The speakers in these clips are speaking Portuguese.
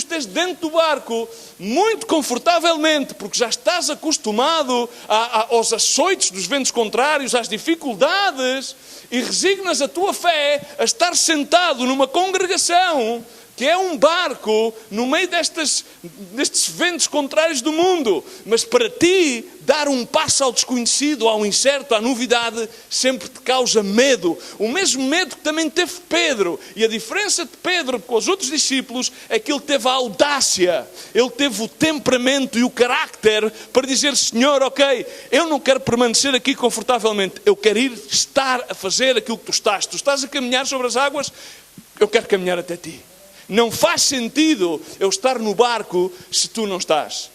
estejas dentro do barco, muito confortavelmente, porque já estás acostumado aos açoites dos ventos contrários, às dificuldades, e resignas a tua fé a estar sentado numa congregação que é um barco no meio destes ventos contrários do mundo. Mas para ti, dar um passo ao desconhecido, ao incerto, à novidade, sempre te causa medo. O mesmo medo que também teve Pedro. E a diferença de Pedro com os outros discípulos é que ele teve a audácia, ele teve o temperamento e o carácter para dizer: Senhor, ok, eu não quero permanecer aqui confortavelmente, eu quero ir estar a fazer aquilo que tu estás. Tu estás a caminhar sobre as águas, eu quero caminhar até ti. Não faz sentido eu estar no barco se tu não estás.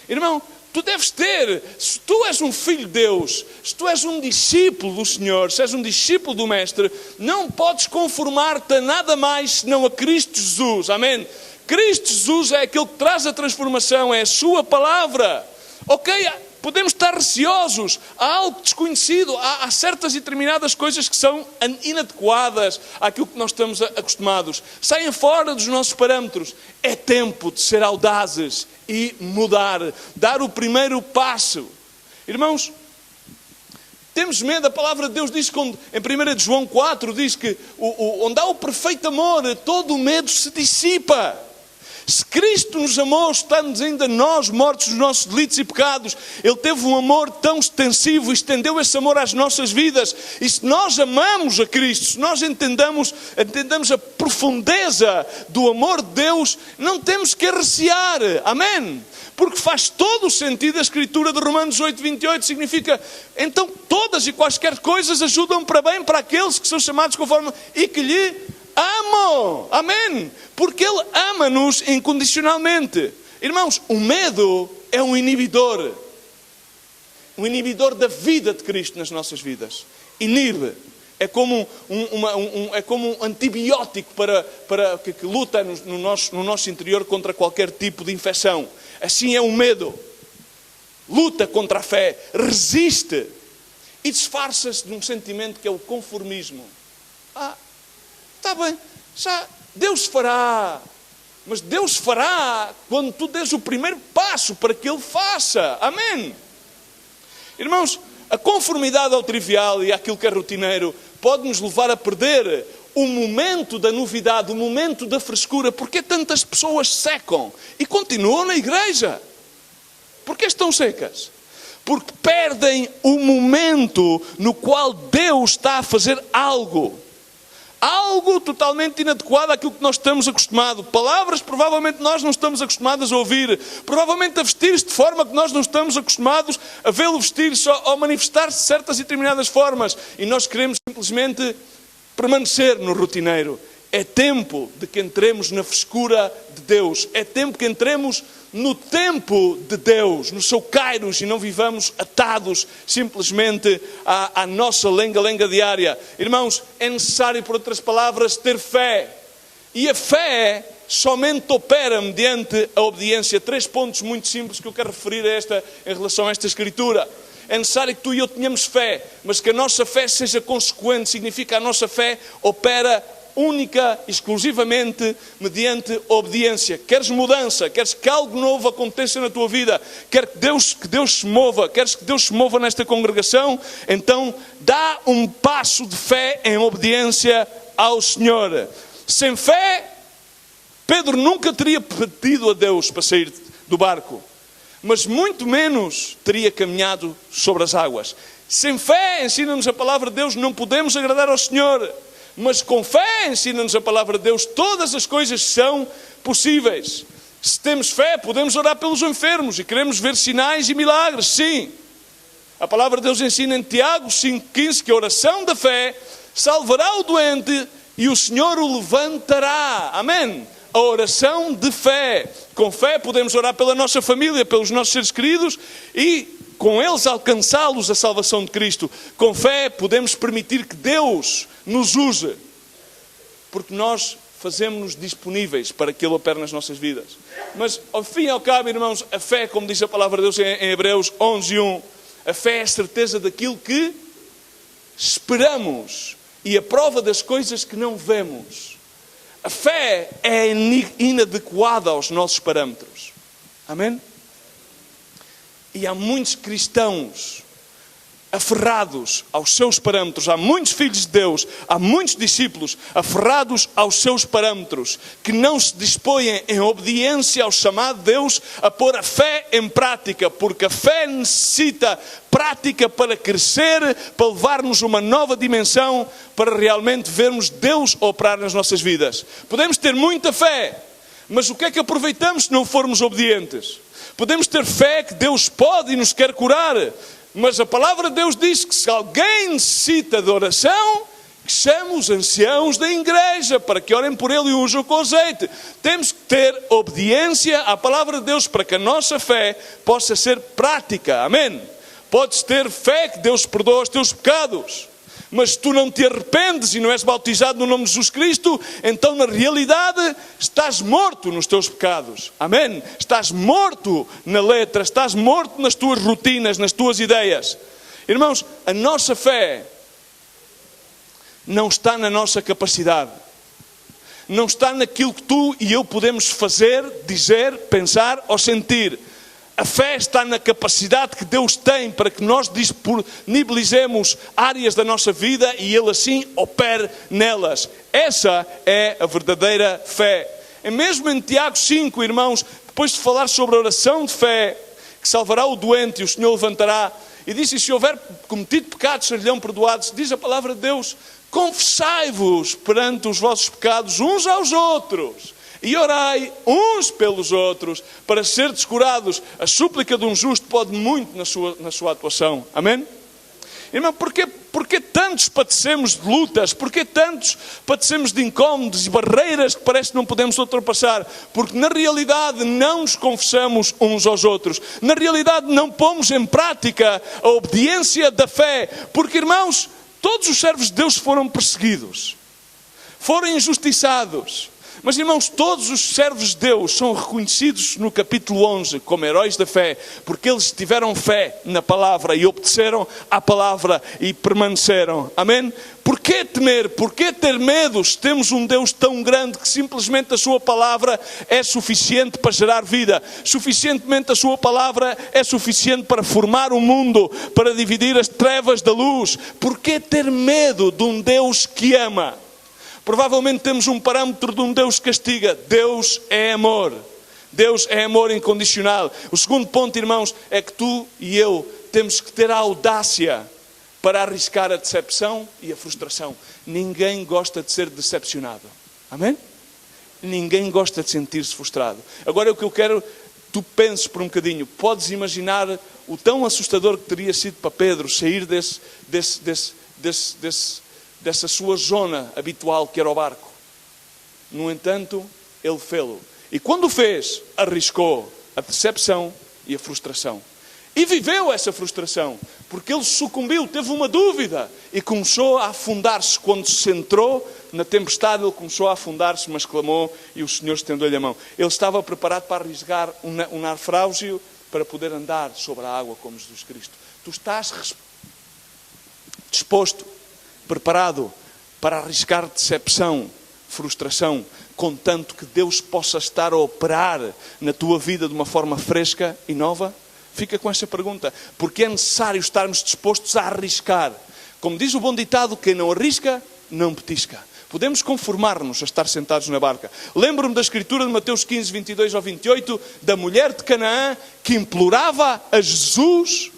Irmão, tu deves ter, se tu és um filho de Deus, se tu és um discípulo do Senhor, se és um discípulo do Mestre, não podes conformar-te a nada mais senão a Cristo Jesus. Amém? Cristo Jesus é aquele que traz a transformação, é a sua palavra. Ok, podemos estar receosos, há algo desconhecido, há certas e determinadas coisas que são inadequadas àquilo que nós estamos acostumados. Saem fora dos nossos parâmetros. É tempo de ser audazes e mudar, dar o primeiro passo. Irmãos, temos medo. A palavra de Deus diz, em 1 João 4, diz que onde há o perfeito amor, todo o medo se dissipa. Se Cristo nos amou, estamos ainda nós mortos dos nossos delitos e pecados. Ele teve um amor tão extensivo, estendeu esse amor às nossas vidas. E se nós amamos a Cristo, se nós entendamos a profundeza do amor de Deus, não temos que recear. Amém? Porque faz todo o sentido a escritura de Romanos 8:28, significa, então todas e quaisquer coisas ajudam para bem para aqueles que são chamados conforme e que lhe amam. Amém? Porque Ele ama-nos incondicionalmente. Irmãos, o medo é um inibidor da vida de Cristo nas nossas vidas. Inibe. É como um antibiótico que luta no nosso interior contra qualquer tipo de infecção. Assim é o medo. Luta contra a fé, resiste e disfarça-se de um sentimento que é o conformismo. Está bem, já Deus fará, mas Deus fará quando tu des o primeiro passo para que Ele faça. Amém? Irmãos, a conformidade ao trivial e àquilo que é rotineiro pode nos levar a perder o momento da novidade, o momento da frescura. Porque tantas pessoas secam e continuam na igreja? Porque estão secas? Porque perdem o momento no qual Deus está a fazer algo totalmente inadequado àquilo que nós estamos acostumados. Palavras provavelmente nós não estamos acostumados a ouvir. Provavelmente a vestir-se de forma que nós não estamos acostumados a vê-lo vestir-se ou manifestar-se de certas e determinadas formas. E nós queremos simplesmente permanecer no rotineiro. É tempo de que entremos na frescura de Deus. É tempo que entremos no tempo de Deus, no seu kairos, e não vivamos atados simplesmente à nossa lenga-lenga diária. Irmãos, é necessário, por outras palavras, ter fé. E a fé somente opera mediante a obediência. 3 pontos muito simples que eu quero referir em relação a esta escritura. É necessário que tu e eu tenhamos fé, mas que a nossa fé seja consequente. Significa a nossa fé opera única, exclusivamente, mediante obediência. Queres mudança? Queres que algo novo aconteça na tua vida? Queres que Deus se mova? Queres que Deus se mova nesta congregação? Então, dá um passo de fé em obediência ao Senhor. Sem fé, Pedro nunca teria pedido a Deus para sair do barco, mas muito menos teria caminhado sobre as águas. Sem fé, ensina-nos a palavra de Deus, não podemos agradar ao Senhor. Mas com fé, ensina-nos a palavra de Deus, todas as coisas são possíveis. Se temos fé, podemos orar pelos enfermos e queremos ver sinais e milagres, sim. A palavra de Deus ensina em Tiago 5,15 que a oração da fé salvará o doente e o Senhor o levantará. Amém? A oração de fé. Com fé podemos orar pela nossa família, pelos nossos seres queridos e com eles alcançá-los a salvação de Cristo. Com fé podemos permitir que Deus nos use, porque nós fazemos-nos disponíveis para que Ele opere nas nossas vidas. Mas ao fim e ao cabo, irmãos, a fé, como diz a palavra de Deus em Hebreus 11:1, a fé é a certeza daquilo que esperamos e a prova das coisas que não vemos. a fé é inadequada aos nossos parâmetros. Amém? E há muitos cristãos aferrados aos seus parâmetros. Há muitos filhos de Deus, há muitos discípulos aferrados aos seus parâmetros, que não se dispõem em obediência ao chamado de Deus a pôr a fé em prática, porque a fé necessita prática para crescer, para levar-nos a uma nova dimensão, para realmente vermos Deus operar nas nossas vidas. Podemos ter muita fé, mas o que é que aproveitamos se não formos obedientes? Podemos ter fé que Deus pode e nos quer curar, mas a palavra de Deus diz que se alguém necessita de oração, que chame os anciãos da igreja para que orem por ele e unjam com azeite. Temos que ter obediência à palavra de Deus para que a nossa fé possa ser prática. Amém? Podes ter fé que Deus perdoa os teus pecados, mas se tu não te arrependes e não és bautizado no nome de Jesus Cristo, então na realidade estás morto nos teus pecados. Amém? Estás morto na letra, estás morto nas tuas rotinas, nas tuas ideias. Irmãos, a nossa fé não está na nossa capacidade. Não está naquilo que tu e eu podemos fazer, dizer, pensar ou sentir. A fé está na capacidade que Deus tem para que nós disponibilizemos áreas da nossa vida e Ele assim opere nelas. Essa é a verdadeira fé. E mesmo em Tiago 5, irmãos, depois de falar sobre a oração de fé, que salvará o doente e o Senhor levantará, e disse, se houver cometido pecados, serão perdoados, diz a palavra de Deus, confessai-vos perante os vossos pecados uns aos outros. E orai uns pelos outros para serdes curados. A súplica de um justo pode muito na sua atuação. Amém? Irmão, porquê tantos padecemos de lutas? Porquê tantos padecemos de incómodos e barreiras que parece que não podemos ultrapassar? Porque na realidade não nos confessamos uns aos outros. Na realidade não pomos em prática a obediência da fé. Porque, irmãos, todos os servos de Deus foram perseguidos. Foram injustiçados. Mas, irmãos, todos os servos de Deus são reconhecidos no capítulo 11 como heróis da fé, porque eles tiveram fé na palavra e obedeceram à palavra e permaneceram. Amém? Porquê temer? Porquê ter medo se temos um Deus tão grande que simplesmente a sua palavra é suficiente para gerar vida? Suficientemente a sua palavra é suficiente para formar o mundo, para dividir as trevas da luz. Porquê ter medo de um Deus que ama? Provavelmente temos um parâmetro de um Deus que castiga. Deus é amor. Deus é amor incondicional. O segundo ponto, irmãos, é que tu e eu temos que ter a audácia para arriscar a decepção e a frustração. Ninguém gosta de ser decepcionado. Amém? Ninguém gosta de sentir-se frustrado. Agora o que eu quero, tu penses por um bocadinho. Podes imaginar o tão assustador que teria sido para Pedro sair dessa sua zona habitual que era o barco. No entanto, ele fê-lo. E quando o fez, arriscou a decepção e a frustração. E viveu essa frustração, porque ele sucumbiu, teve uma dúvida e começou a afundar-se. Quando se centrou na tempestade, ele começou a afundar-se, mas clamou e o Senhor estendeu-lhe a mão. Ele estava preparado para arriscar um naufrágio para poder andar sobre a água como Jesus Cristo. Tu estás disposto, preparado para arriscar decepção, frustração, contanto que Deus possa estar a operar na tua vida de uma forma fresca e nova? Fica com essa pergunta, porque é necessário estarmos dispostos a arriscar. Como diz o bom ditado, quem não arrisca, não petisca. Podemos conformar-nos a estar sentados na barca. Lembro-me da escritura de Mateus 15, 22 ao 28, da mulher de Canaã que implorava a Jesus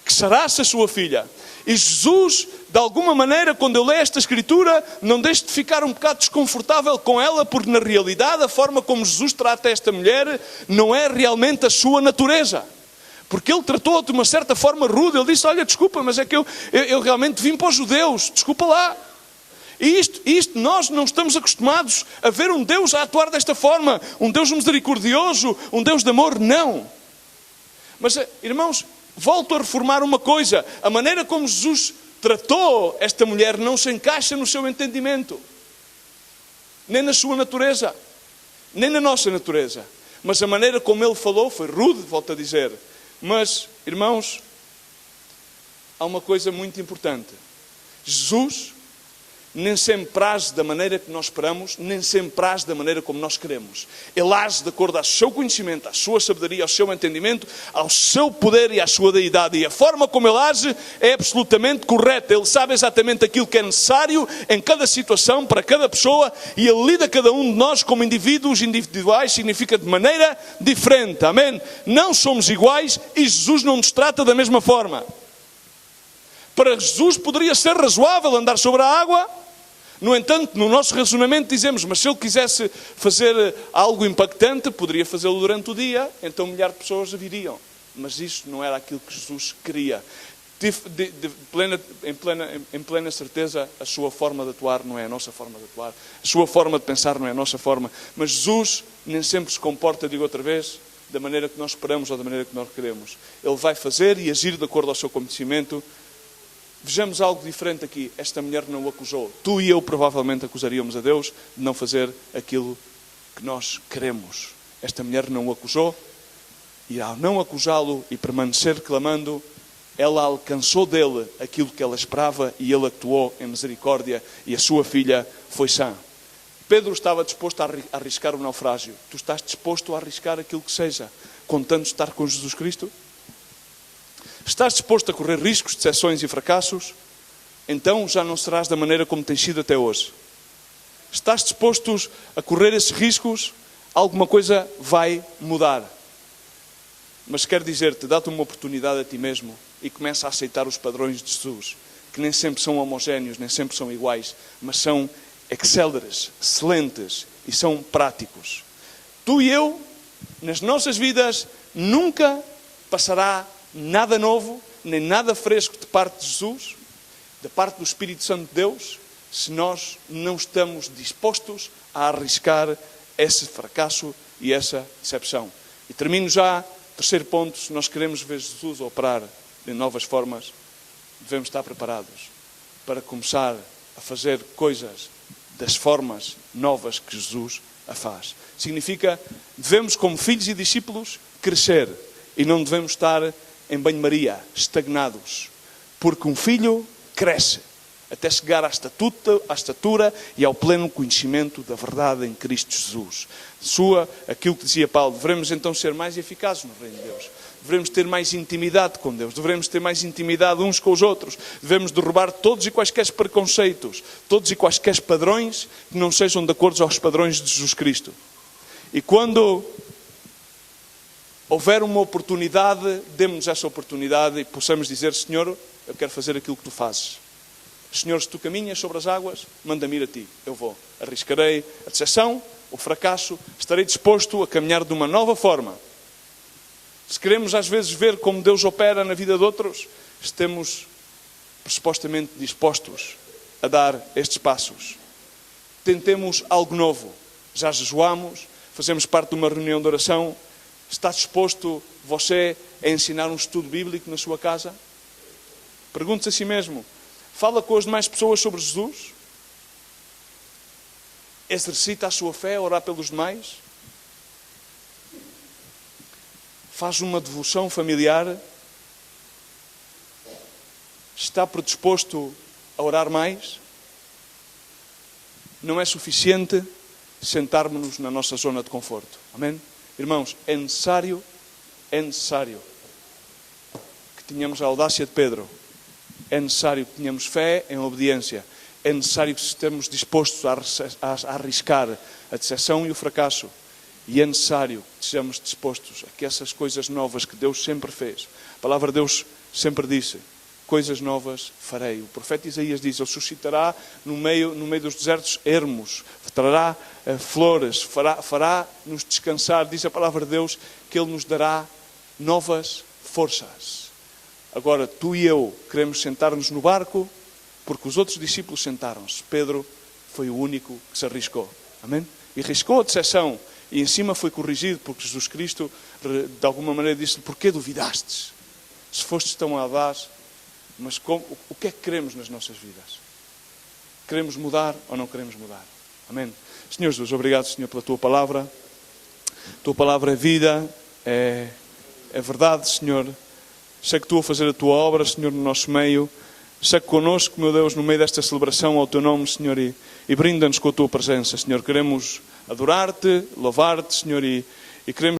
que sarasse a sua filha. E Jesus, de alguma maneira, quando eu leio esta escritura, não deixo de ficar um bocado desconfortável com ela, porque na realidade a forma como Jesus trata esta mulher não é realmente a sua natureza. Porque ele tratou-a de uma certa forma rude. Ele disse, olha, desculpa, mas é que eu realmente vim para os judeus, desculpa lá. E isto nós não estamos acostumados a ver um Deus a atuar desta forma, um Deus misericordioso, um Deus de amor, não. Mas, irmãos, volto a reformar uma coisa, a maneira como Jesus tratou esta mulher não se encaixa no seu entendimento, nem na sua natureza, nem na nossa natureza. Mas a maneira como ele falou foi rude, volto a dizer. Mas, irmãos, há uma coisa muito importante. Jesus nem sempre age da maneira que nós esperamos, nem sempre age da maneira como nós queremos. Ele age de acordo ao seu conhecimento, à sua sabedoria, ao seu entendimento, ao seu poder e à sua deidade. E a forma como ele age é absolutamente correta. Ele sabe exatamente aquilo que é necessário em cada situação, para cada pessoa, e ele lida cada um de nós como indivíduos individuais, significa de maneira diferente. Amém? Não somos iguais e Jesus não nos trata da mesma forma. Para Jesus poderia ser razoável andar sobre a água. No entanto, no nosso razonamento dizemos, mas se ele quisesse fazer algo impactante, poderia fazê-lo durante o dia, então milhares de pessoas viriam. Mas isso não era aquilo que Jesus queria. Em plena certeza, a sua forma de atuar não é a nossa forma de atuar. A sua forma de pensar não é a nossa forma. Mas Jesus nem sempre se comporta, digo outra vez, da maneira que nós esperamos ou da maneira que nós queremos. Ele vai fazer e agir de acordo ao seu conhecimento. Vejamos algo diferente aqui. Esta mulher não o acusou. Tu e eu provavelmente acusaríamos a Deus de não fazer aquilo que nós queremos. Esta mulher não o acusou. E ao não acusá-lo e permanecer clamando, ela alcançou dele aquilo que ela esperava e ele actuou em misericórdia e a sua filha foi sã. Pedro estava disposto a arriscar o naufrágio. Tu estás disposto a arriscar aquilo que seja, contando estar com Jesus Cristo? Estás disposto a correr riscos, decepções e fracassos? Então já não serás da maneira como tens sido até hoje. Estás disposto a correr esses riscos? Alguma coisa vai mudar. Mas quero dizer-te, dá-te uma oportunidade a ti mesmo e começa a aceitar os padrões de Jesus, que nem sempre são homogéneos, nem sempre são iguais, mas são excelentes e são práticos. Tu e eu, nas nossas vidas, nunca passará nada novo, nem nada fresco de parte de Jesus, da parte do Espírito Santo de Deus, se nós não estamos dispostos a arriscar esse fracasso e essa decepção. E termino já, terceiro ponto, se nós queremos ver Jesus operar de novas formas, devemos estar preparados para começar a fazer coisas das formas novas que Jesus a faz. Significa, devemos como filhos e discípulos crescer e não devemos estar em banho-maria, estagnados, porque um filho cresce até chegar à estatura e ao pleno conhecimento da verdade em Cristo Jesus. Aquilo que dizia Paulo, devemos então ser mais eficazes no reino de Deus. Devemos ter mais intimidade com Deus, devemos ter mais intimidade uns com os outros, devemos derrubar todos e quaisquer preconceitos, todos e quaisquer padrões que não sejam de acordo aos padrões de Jesus Cristo. E quando houver uma oportunidade, dê-nos essa oportunidade e possamos dizer, Senhor, eu quero fazer aquilo que tu fazes. Senhor, se tu caminhas sobre as águas, manda-me ir a ti. Eu vou. Arriscarei a decepção, o fracasso, estarei disposto a caminhar de uma nova forma. Se queremos às vezes ver como Deus opera na vida de outros, estemos supostamente dispostos a dar estes passos. Tentemos algo novo. Já jejuamos, fazemos parte de uma reunião de oração. Está disposto você a ensinar um estudo bíblico na sua casa? Pergunte-se a si mesmo. Fala com as demais pessoas sobre Jesus? Exercita a sua fé a orar pelos demais? Faz uma devoção familiar? Está predisposto a orar mais? Não é suficiente sentarmos-nos na nossa zona de conforto. Amém? Irmãos, é necessário que tenhamos a audácia de Pedro. É necessário que tenhamos fé em obediência. É necessário que estejamos dispostos a arriscar a decepção e o fracasso. E é necessário que estejamos dispostos a que essas coisas novas que Deus sempre fez. A palavra de Deus sempre disse, coisas novas farei. O profeta Isaías diz, ele suscitará no meio dos desertos ermos, trará flores, fará-nos descansar. Diz a palavra de Deus que Ele nos dará novas forças. Agora, tu e eu queremos sentar-nos no barco porque os outros discípulos sentaram-se. Pedro foi o único que se arriscou. Amém? E arriscou a decepção. E em cima foi corrigido porque Jesus Cristo, de alguma maneira, disse-lhe, porquê duvidastes? Se fostes tão audaz, mas o que é que queremos nas nossas vidas? Queremos mudar ou não queremos mudar? Amém? Senhor Jesus, obrigado, Senhor, pela Tua palavra. A Tua palavra é vida, é verdade, Senhor. Sei que Tu a fazer a Tua obra, Senhor, no nosso meio. segue connosco, meu Deus, no meio desta celebração ao Teu nome, Senhor, e brinda-nos com a Tua presença, Senhor. Queremos adorar-te, louvar-te, Senhor, e queremos